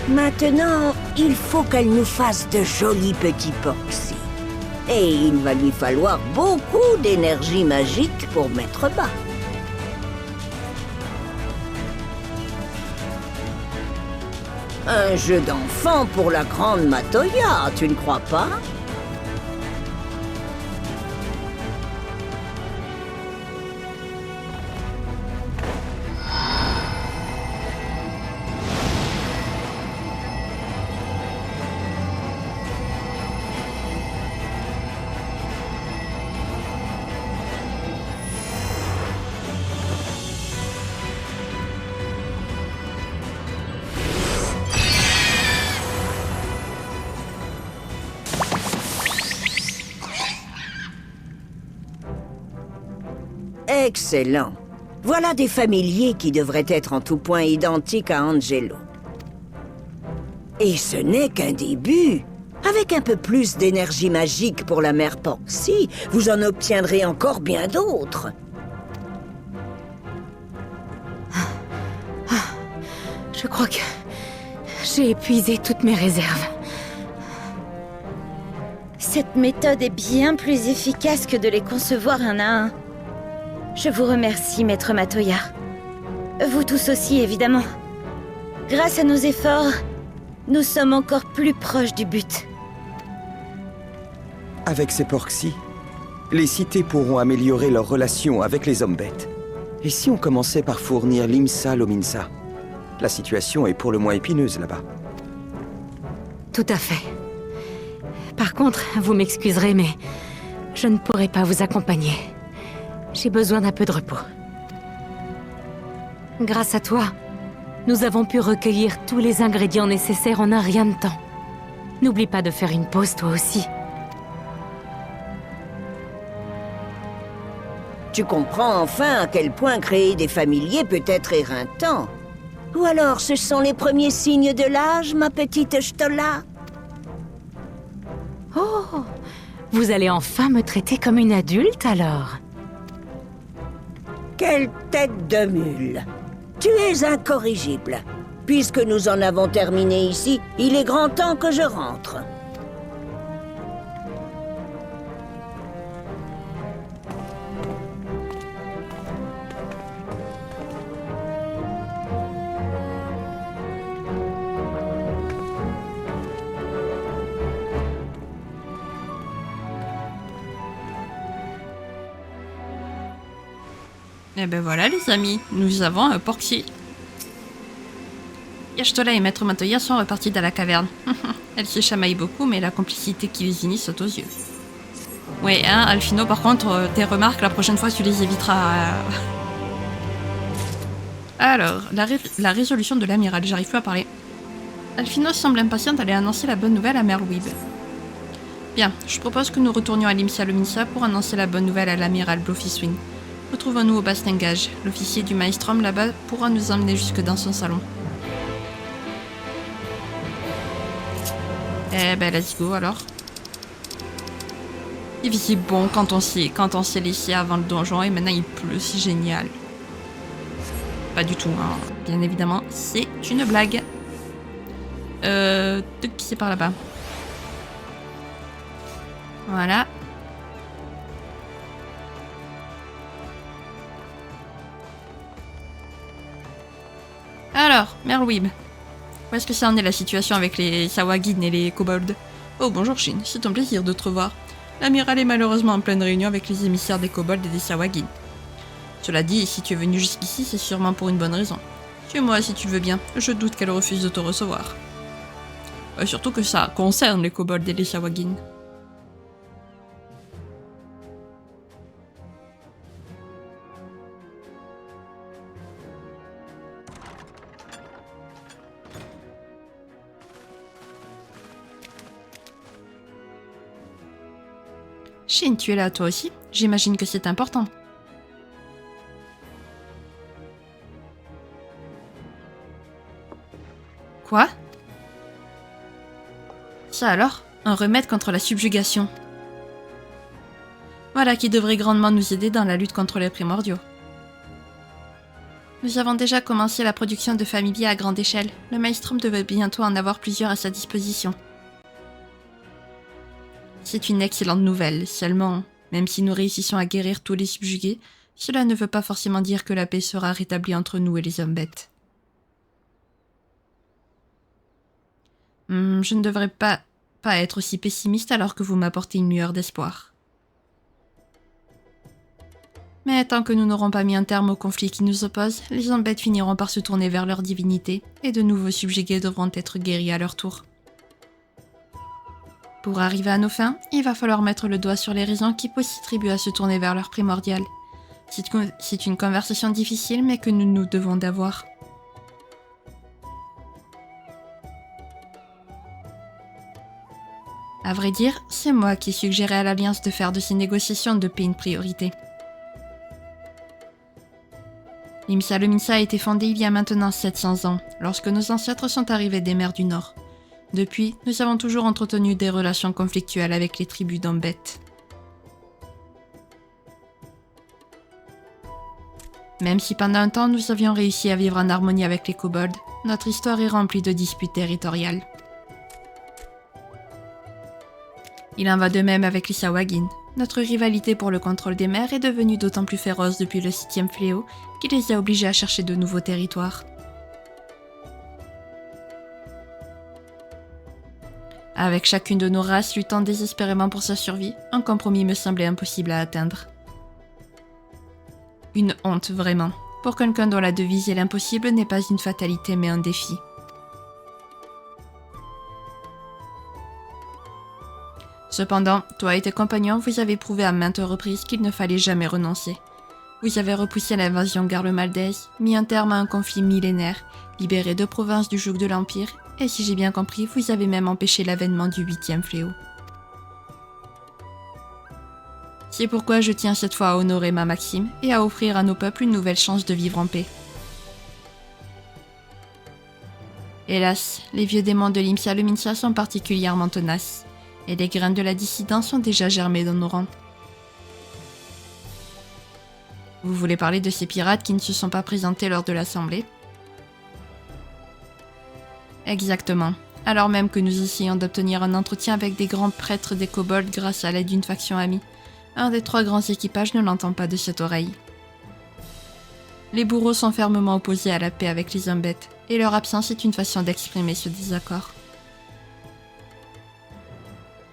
Maintenant, il faut qu'elle nous fasse de jolis petits Porxy. Et il va lui falloir beaucoup d'énergie magique pour mettre bas. Un jeu d'enfant pour la grande Matoya, tu ne crois pas? Excellent. Voilà des familiers qui devraient être en tout point identiques à Angelo. Et ce n'est qu'un début. Avec un peu plus d'énergie magique pour la mère Porxy, vous en obtiendrez encore bien d'autres. Je crois que j'ai épuisé toutes mes réserves. Cette méthode est bien plus efficace que de les concevoir un à un. Je vous remercie, Maître Matoya. Vous tous aussi, évidemment. Grâce à nos efforts, nous sommes encore plus proches du but. Avec ces Porxy, les cités pourront améliorer leurs relations avec les hommes-bêtes. Et si on commençait par fournir l'Imsa Lominsa? La situation est pour le moins épineuse là-bas. Tout à fait. Par contre, vous m'excuserez, mais je ne pourrai pas vous accompagner. J'ai besoin d'un peu de repos. Grâce à toi, nous avons pu recueillir tous les ingrédients nécessaires en un rien de temps. N'oublie pas de faire une pause, toi aussi. Tu comprends enfin à quel point créer des familiers peut être éreintant. Ou alors ce sont les premiers signes de l'âge, ma petite Stola? Oh! Vous allez enfin me traiter comme une adulte, alors? Quelle tête de mule! Tu es incorrigible. Puisque nous en avons terminé ici, il est grand temps que je rentre. Et ben voilà les amis, nous avons un Porxy. Y'Ashtola et Maître Matoya sont repartis dans la caverne. Elle se chamaille beaucoup, mais la complicité qui les unit saute aux yeux. Ouais, hein, Alphino, par contre, tes remarques, la prochaine fois, tu les éviteras. Alors, la résolution de l'amiral, j'arrive plus à parler. Alphino semble impatiente d'aller annoncer la bonne nouvelle à Mère Louise. Bien, je propose que nous retournions à Limsia Lominsa pour annoncer la bonne nouvelle à l'amiral Blofiswing. Retrouvons-nous au bastingage. L'officier du Maelstrom là-bas pourra nous emmener jusque dans son salon. Eh ben, let's go alors. Il faisait bon quand on s'est laissé avant le donjon et maintenant il pleut, c'est génial. Pas du tout, hein. Bien évidemment, c'est une blague. Qui c'est par là-bas? Voilà. Alors, Merlwyb. Où est-ce que ça en est la situation avec les Sawagin et les kobolds? Oh bonjour Shin, c'est un plaisir de te revoir. L'amiral est malheureusement en pleine réunion avec les émissaires des kobolds et des Sawagin. Cela dit, si tu es venu jusqu'ici, c'est sûrement pour une bonne raison. Suis-moi si tu le veux bien, je doute qu'elle refuse de te recevoir. Surtout que ça concerne les kobolds et les Sawagin. Shin, tu es là toi aussi? J'imagine que c'est important. Quoi? Ça alors? Un remède contre la subjugation. Voilà qui devrait grandement nous aider dans la lutte contre les primordiaux. Nous avons déjà commencé la production de familiers à grande échelle. Le Maelstrom devait bientôt en avoir plusieurs à sa disposition. C'est une excellente nouvelle, seulement, même si nous réussissons à guérir tous les subjugués, cela ne veut pas forcément dire que la paix sera rétablie entre nous et les hommes bêtes. Je ne devrais pas être aussi pessimiste alors que vous m'apportez une lueur d'espoir. Mais tant que nous n'aurons pas mis un terme au conflit qui nous oppose, les hommes bêtes finiront par se tourner vers leur divinité, et de nouveaux subjugués devront être guéris à leur tour. Pour arriver à nos fins, il va falloir mettre le doigt sur les raisons qui poussent ces tribus à se tourner vers leur primordial. C'est une conversation difficile, mais que nous devons d'avoir. À vrai dire, c'est moi qui ai suggéré à l'Alliance de faire de ces négociations de paix une priorité. Limsia Lominsa a été fondée il y a maintenant 700 ans, lorsque nos ancêtres sont arrivés des mers du Nord. Depuis, nous avons toujours entretenu des relations conflictuelles avec les tribus d'hommes bêtes. Même si pendant un temps nous avions réussi à vivre en harmonie avec les kobolds, notre histoire est remplie de disputes territoriales. Il en va de même avec les Sawagin. Notre rivalité pour le contrôle des mers est devenue d'autant plus féroce depuis le 7e fléau qui les a obligés à chercher de nouveaux territoires. Avec chacune de nos races luttant désespérément pour sa survie, un compromis me semblait impossible à atteindre. Une honte, vraiment. Pour quelqu'un dont la devise est l'impossible n'est pas une fatalité mais un défi. Cependant, toi et tes compagnons, vous avez prouvé à maintes reprises qu'il ne fallait jamais renoncer. Vous avez repoussé l'invasion Garlemaldès, mis un terme à un conflit millénaire, libéré 2 provinces du joug de l'Empire, et si j'ai bien compris, vous avez même empêché l'avènement du 8e fléau. C'est pourquoi je tiens cette fois à honorer ma maxime et à offrir à nos peuples une nouvelle chance de vivre en paix. Hélas, les vieux démons de Limsia Lominsa sont particulièrement tenaces, et les graines de la dissidence ont déjà germé dans nos rangs. Vous voulez parler de ces pirates qui ne se sont pas présentés lors de l'assemblée? Exactement. Alors même que nous essayons d'obtenir un entretien avec des grands prêtres des kobolds grâce à l'aide d'une faction amie, un des 3 grands équipages ne l'entend pas de cette oreille. Les bourreaux sont fermement opposés à la paix avec les hommes bêtes, et leur absence est une façon d'exprimer ce désaccord.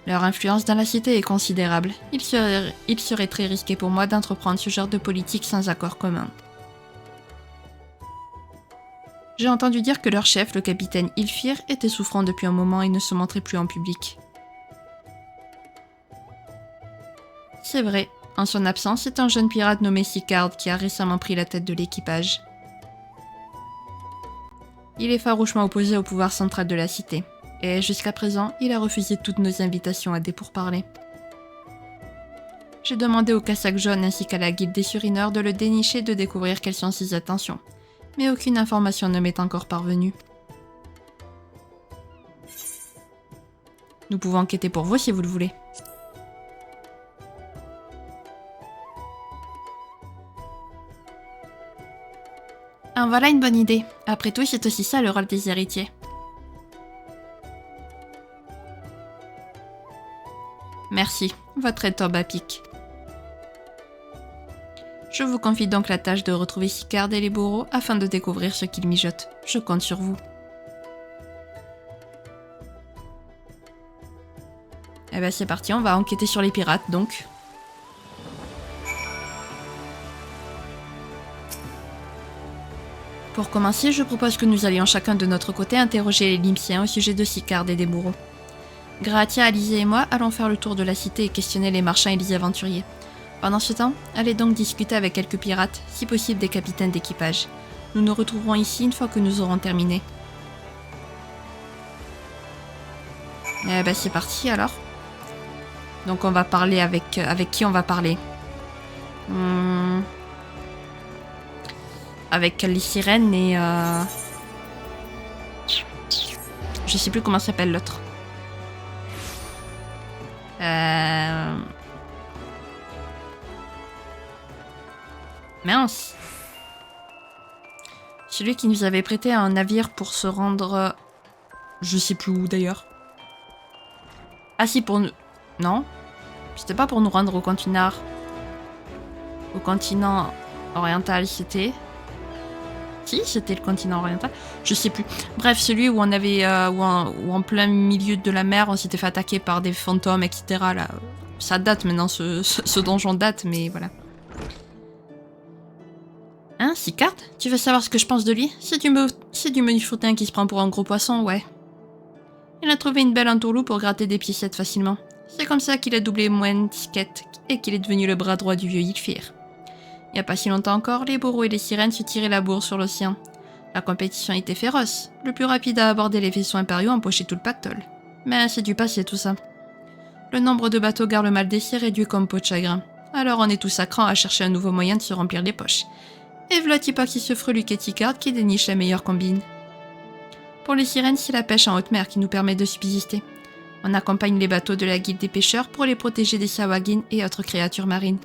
Leur influence dans la cité est considérable. Il serait très risqué pour moi d'entreprendre ce genre de politique sans accord commun. J'ai entendu dire que leur chef, le capitaine Ilfir, était souffrant depuis un moment et ne se montrait plus en public. C'est vrai, en son absence, c'est un jeune pirate nommé Sicard qui a récemment pris la tête de l'équipage. Il est farouchement opposé au pouvoir central de la cité. Et jusqu'à présent, il a refusé toutes nos invitations à des pourparlers. J'ai demandé au Cassac jaune ainsi qu'à la guilde des surineurs de le dénicher et de découvrir quelles sont ses intentions. Mais aucune information ne m'est encore parvenue. Nous pouvons enquêter pour vous si vous le voulez. Ah, voilà une bonne idée. Après tout, c'est aussi ça le rôle des héritiers. Merci, votre aide tombe à pic. Je vous confie donc la tâche de retrouver Sicard et les bourreaux afin de découvrir ce qu'ils mijotent. Je compte sur vous. Eh ben c'est parti, on va enquêter sur les pirates donc. Pour commencer, je propose que nous allions chacun de notre côté interroger les Lympsiens au sujet de Sicard et des bourreaux. Gratia, Alizé et moi allons faire le tour de la cité et questionner les marchands et les aventuriers. Pendant ce temps, allez donc discuter avec quelques pirates, si possible des capitaines d'équipage. Nous nous retrouverons ici une fois que nous aurons terminé. Eh ben c'est parti alors. Donc on va parler avec qui on va parler Avec les sirènes et... Je sais plus comment s'appelle l'autre. Mince. Celui qui nous avait prêté un navire pour se rendre... Je sais plus où d'ailleurs. Ah si, pour nous... Non. C'était pas pour nous rendre au continent... Au continent oriental, c'était... Si, c'était le continent oriental. Je sais plus. Bref, celui où on avait... où en plein milieu de la mer, on s'était fait attaquer par des fantômes, etc. Là. Ça date maintenant, ce donjon date, mais voilà. Hein, Sicard? Tu veux savoir ce que je pense de lui? C'est du menu frutin qui se prend pour un gros poisson, ouais. Il a trouvé une belle entourloupe pour gratter des piécettes facilement. C'est comme ça qu'il a doublé Moine Tisquette et qu'il est devenu le bras droit du vieux Ylfir. Il n'y a pas si longtemps encore, les bourreaux et les sirènes se tiraient la bourre sur l'océan. La compétition était féroce. Le plus rapide à aborder les vaisseaux impériaux empochait tout le pactole. Mais c'est du passé tout ça. Le nombre de bateaux gare le mal d'essai réduit comme peau de chagrin. Alors on est tous à cran à chercher un nouveau moyen de se remplir les poches. Et v'là Tipoxy ce freluquet et Ticard qui déniche la meilleure combine. Pour les sirènes, c'est la pêche en haute mer qui nous permet de subsister. On accompagne les bateaux de la guilde des pêcheurs pour les protéger des sawagins et autres créatures marines.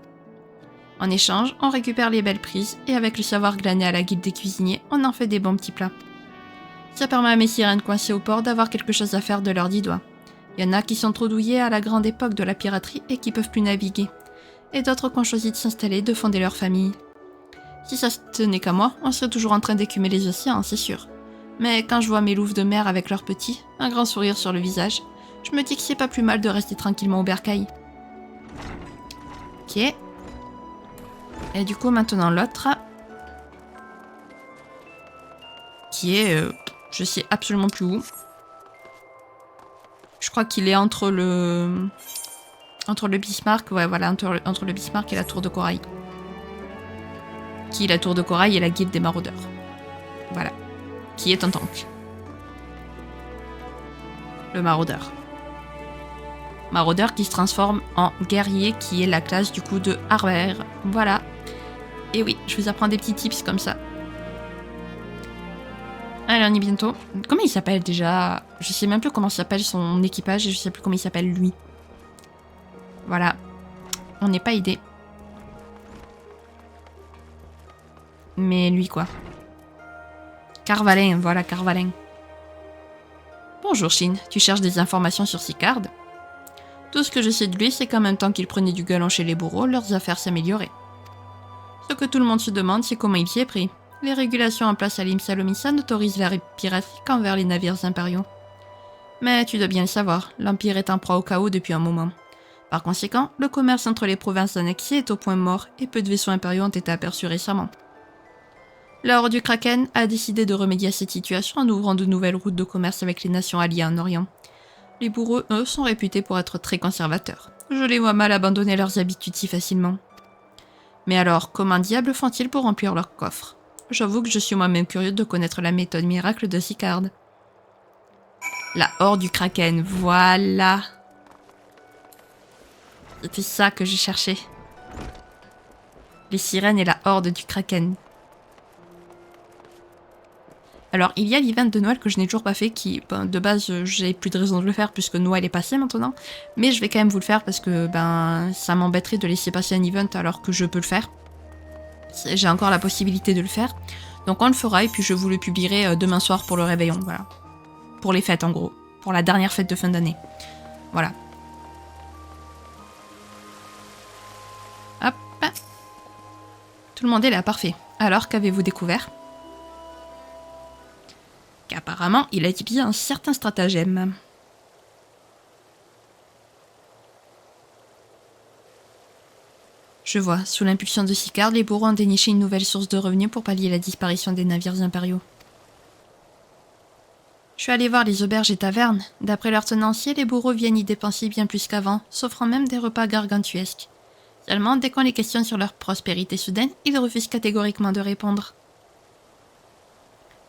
En échange, on récupère les belles prises et avec le savoir glané à la guilde des cuisiniers, on en fait des bons petits plats. Ça permet à mes sirènes coincées au port d'avoir quelque chose à faire de leurs 10 doigts. Il y en a qui sont trop douillés à la grande époque de la piraterie et qui peuvent plus naviguer. Et d'autres qui ont choisi de s'installer, de fonder leur famille. Si ça tenait qu'à moi, on serait toujours en train d'écumer les océans, c'est sûr. Mais quand je vois mes louves de mer avec leurs petits, un grand sourire sur le visage, je me dis que c'est pas plus mal de rester tranquillement au bercail. Ok. Et du coup, maintenant l'autre. Qui est... je sais absolument plus où. Je crois qu'il est entre le Bismarck, ouais voilà, entre le Bismarck et la Tour de Corail. Qui est la Tour de Corail et la guilde des maraudeurs. Voilà. Qui est un tank. Le maraudeur. Maraudeur qui se transforme en guerrier, qui est la classe du coup de Harber. Voilà. Et oui, je vous apprends des petits tips comme ça. Allez, on y est bientôt. Comment il s'appelle déjà? Je sais même plus comment s'appelle son équipage et je sais plus comment il s'appelle lui. Voilà. On n'est pas aidé. Mais lui quoi. Carvalin, voilà Carvalin. Bonjour Shin, tu cherches des informations sur Sicard? Tout ce que je sais de lui, c'est qu'en même temps qu'il prenait du galon chez les bourreaux, leurs affaires s'amélioraient. Ce que tout le monde se demande, c'est comment il s'y est pris. Les régulations en place à l'Imsalomissa n'autorisent la piraterie qu'envers les navires impériaux. Mais tu dois bien le savoir, l'Empire est en proie au chaos depuis un moment. Par conséquent, le commerce entre les provinces annexées est au point mort et peu de vaisseaux impériaux ont été aperçus récemment. L'Ordre du Kraken a décidé de remédier à cette situation en ouvrant de nouvelles routes de commerce avec les nations alliées en Orient. Les bourreaux, eux, sont réputés pour être très conservateurs. Je les vois mal abandonner leurs habitudes si facilement. Mais alors, comment diable font-ils pour remplir leurs coffres? J'avoue que je suis moi-même curieux de connaître la méthode miracle de Sicard. La horde du Kraken, voilà. C'était ça que j'ai cherché. Les sirènes et la horde du Kraken. Alors, il y a l'event de Noël que je n'ai toujours pas fait, qui, ben, de base, j'ai plus de raison de le faire puisque Noël est passé maintenant. Mais je vais quand même vous le faire parce que ben, ça m'embêterait de laisser passer un event alors que je peux le faire. J'ai encore la possibilité de le faire. Donc on le fera et puis je vous le publierai demain soir pour le réveillon, voilà. Pour les fêtes en gros. Pour la dernière fête de fin d'année. Voilà. Hop. Tout le monde est là, parfait. Alors, qu'avez-vous découvert ? Qu'apparemment, il a étudié un certain stratagème. Je vois, sous l'impulsion de Sicard, les bourreaux ont déniché une nouvelle source de revenus pour pallier la disparition des navires impériaux. Je suis allé voir les auberges et tavernes. D'après leurs tenanciers, les bourreaux viennent y dépenser bien plus qu'avant, s'offrant même des repas gargantuesques. Seulement, dès qu'on les questionne sur leur prospérité soudaine, ils refusent catégoriquement de répondre.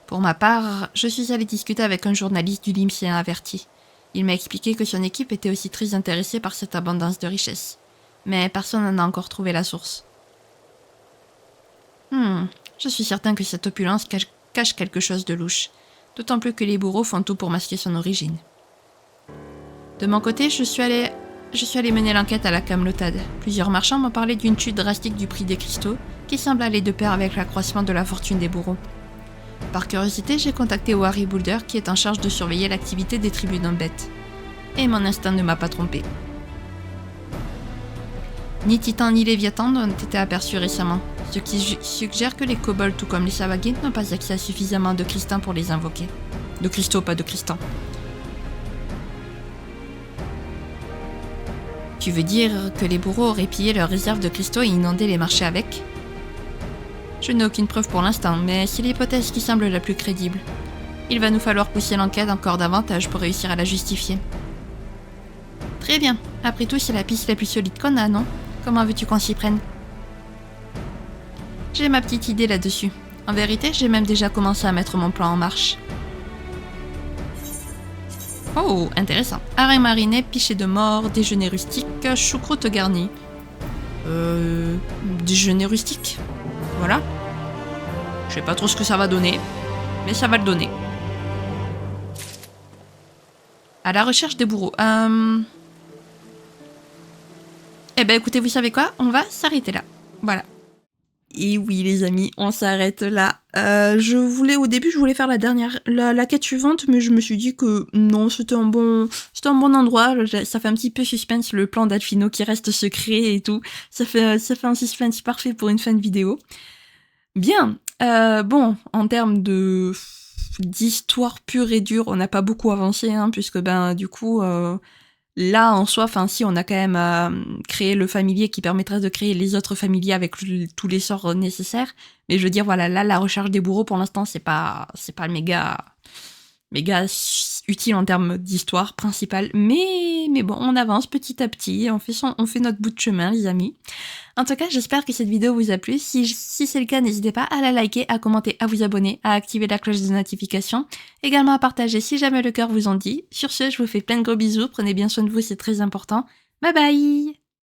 Pour ma part, je suis allé discuter avec un journaliste du Limsien averti. Il m'a expliqué que son équipe était aussi très intéressée par cette abondance de richesses. Mais personne n'en a encore trouvé la source. Je suis certain que cette opulence cache quelque chose de louche. D'autant plus que les bourreaux font tout pour masquer son origine. De mon côté, je suis allé mener l'enquête à la Camelotade. Plusieurs marchands m'ont parlé d'une chute drastique du prix des cristaux, qui semble aller de pair avec l'accroissement de la fortune des bourreaux. Par curiosité, j'ai contacté Wary Boulder, qui est en charge de surveiller l'activité des tribus d'Umbet. Et mon instinct ne m'a pas trompé. Ni Titan ni Léviathan n'ont été aperçus récemment, ce qui suggère que les kobolds, tout comme les Savagin, n'ont pas accès à suffisamment de cristaux pour les invoquer. De cristaux, pas de cristaux. Tu veux dire que les bourreaux auraient pillé leurs réserves de cristaux et inondé les marchés avec ? Je n'ai aucune preuve pour l'instant, mais c'est l'hypothèse qui semble la plus crédible. Il va nous falloir pousser l'enquête encore davantage pour réussir à la justifier. Très bien. Après tout, c'est la piste la plus solide qu'on a, non ? Comment veux-tu qu'on s'y prenne ? J'ai ma petite idée là-dessus. En vérité, j'ai même déjà commencé à mettre mon plan en marche. Oh, intéressant. Hareng mariné, piché de mort, déjeuner rustique, choucroute garnie. Déjeuner rustique ? Voilà. Je sais pas trop ce que ça va donner, mais ça va le donner. À la recherche des bourreaux. Eh ben écoutez, vous savez quoi ? On va s'arrêter là. Voilà. Et oui les amis, on s'arrête là. Au début je voulais faire la quête suivante, mais je me suis dit que non, c'était un bon endroit. Ça fait un petit peu suspense, le plan d'Alfino qui reste secret et tout. Ça fait un suspense parfait pour une fin de vidéo. Bien. Bon, en termes d'histoire pure et dure, on n'a pas beaucoup avancé, hein, puisque du coup, là en soi, si on a quand même créé le familier qui permettrait de créer les autres familiers avec tous les sorts nécessaires. Mais je veux dire, voilà, là la recherche des bourreaux pour l'instant c'est pas méga utile en termes d'histoire principale, mais bon, on avance petit à petit, on fait notre bout de chemin les amis. En tout cas, j'espère que cette vidéo vous a plu. Si c'est le cas, n'hésitez pas à la liker, à commenter, à vous abonner, à activer la cloche de notification, également à partager si jamais le cœur vous en dit. Sur ce, je vous fais plein de gros bisous, prenez bien soin de vous, c'est très important. Bye bye!